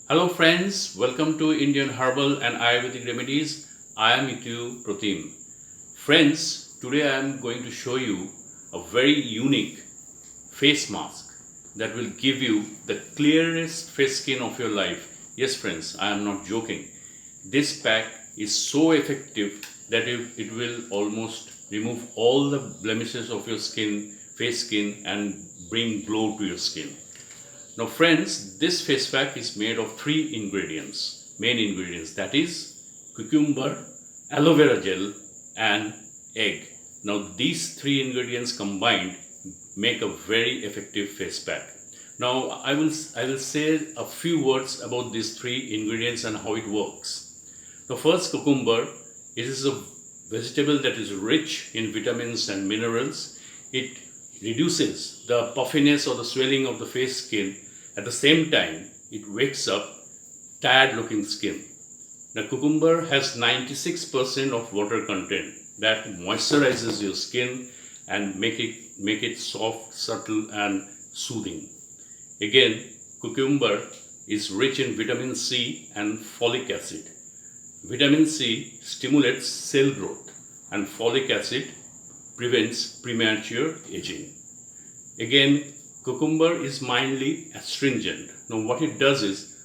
Hello friends, welcome to Indian Herbal and Ayurvedic Remedies. I am with you, Pratim. Friends, today I am going to show you a very unique face mask that will give you the clearest face skin of your life. Yes friends, I am not joking. This pack is so effective that it will almost remove all the blemishes of your skin, face skin, and bring glow to your skin. Now friends, this face pack is made of three ingredients, main ingredients, that is cucumber, aloe vera gel and egg. Now these three ingredients combined make a very effective face pack. Now I will say a few words about these three ingredients and how it works. The first, cucumber. It is a vegetable that is rich in vitamins and minerals. It reduces the puffiness or the swelling of the face skin. At the same time, it wakes up tired looking skin. The cucumber has 96% of water content that moisturizes your skin and make it soft, subtle and soothing. Again, cucumber is rich in vitamin C and folic acid. Vitamin C stimulates cell growth and folic acid prevents premature aging. Again, cucumber is mildly astringent. Now what it does is,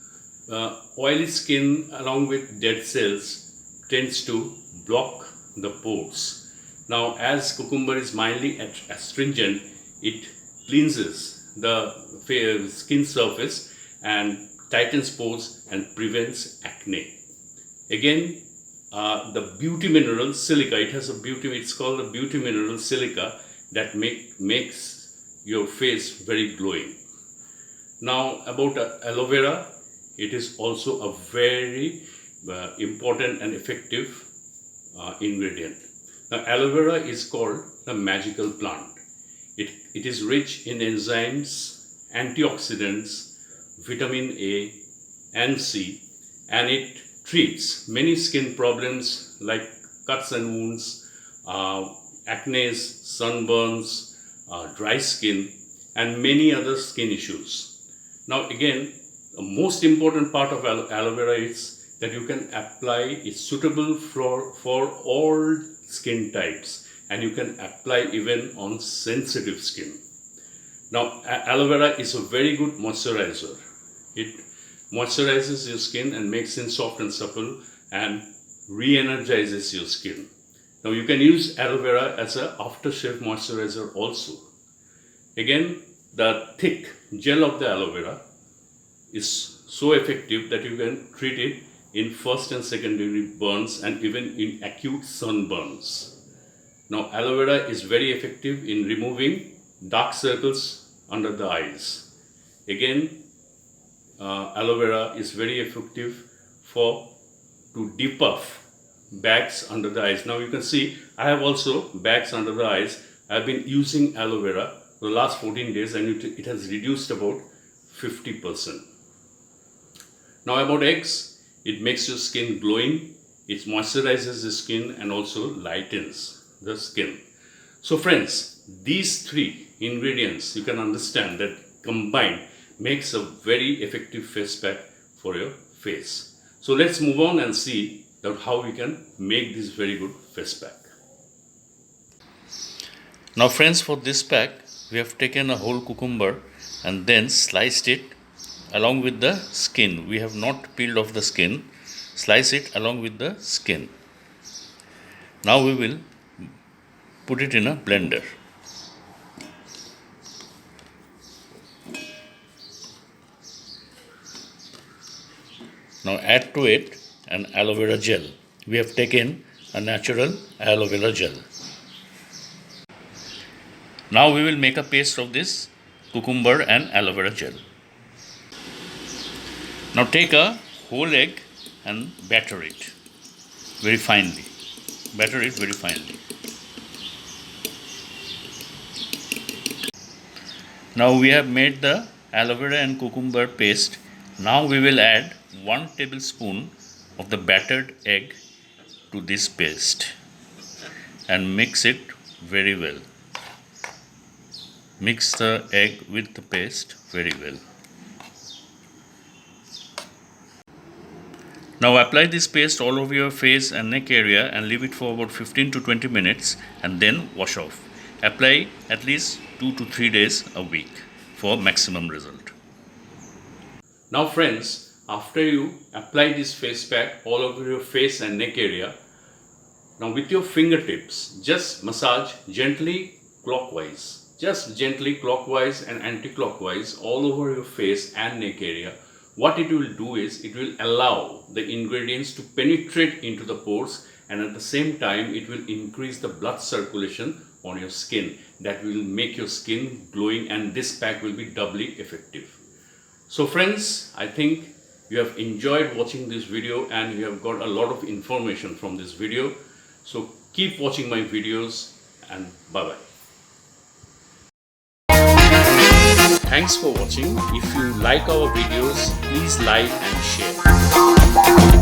oily skin along with dead cells tends to block the pores. Now as cucumber is mildly astringent, it cleanses the skin surface and tightens pores and prevents acne. Again, the beauty mineral silica, it's called the beauty mineral silica that makes your face very glowing. Now about aloe vera, it is also a very important and effective ingredient. Now aloe vera is called the magical plant. It is rich in enzymes, antioxidants, vitamin A and C, and it treats many skin problems like cuts and wounds, acne, sunburns, dry skin, and many other skin issues. Now again, the most important part of aloe vera is that you can apply it suitable for all skin types, and you can apply even on sensitive skin. Now aloe vera is a very good moisturizer. It moisturizes your skin and makes it soft and supple and re-energizes your skin. Now you can use aloe vera as an aftershave moisturizer also. Again, the thick gel of the aloe vera is so effective that you can treat it in first and second degree burns and even in acute sunburns. Now aloe vera is very effective in removing dark circles under the eyes. Again, aloe vera is very effective to depuff bags under the eyes. Now you can see I have also bags under the eyes. I have been using aloe vera for the last 14 days and it has reduced about 50%. Now about eggs, it makes your skin glowing, it moisturizes the skin and also lightens the skin. So friends, these three ingredients you can understand that combined makes a very effective face pack for your face. So let's move on and see how we can make this very good face pack. Now friends, for this pack we have taken a whole cucumber and then sliced it along with the skin. We have not peeled off the skin. Slice it along with the skin. Now we will put it in a blender. Now add to it an aloe vera gel. We have taken a natural aloe vera gel. Now we will make a paste of this cucumber and aloe vera gel. Now take a whole egg and batter it very finely. Batter it very finely. Now we have made the aloe vera and cucumber paste. Now we will add 1 tablespoon of the battered egg to this paste and mix it very well. Mix the egg with the paste very well. Now apply this paste all over your face and neck area and leave it for about 15 to 20 minutes and then wash off. Apply at least 2 to 3 days a week for maximum result. Now friends, after you apply this face pack all over your face and neck area, now with your fingertips, just massage gently clockwise. Just gently clockwise and anti-clockwise all over your face and neck area. What it will do is, it will allow the ingredients to penetrate into the pores, and at the same time it will increase the blood circulation on your skin. That will make your skin glowing, and this pack will be doubly effective. So friends, I think you have enjoyed watching this video and you have got a lot of information from this video. So keep watching my videos and bye-bye. Thanks for watching. If you like our videos, please like and share.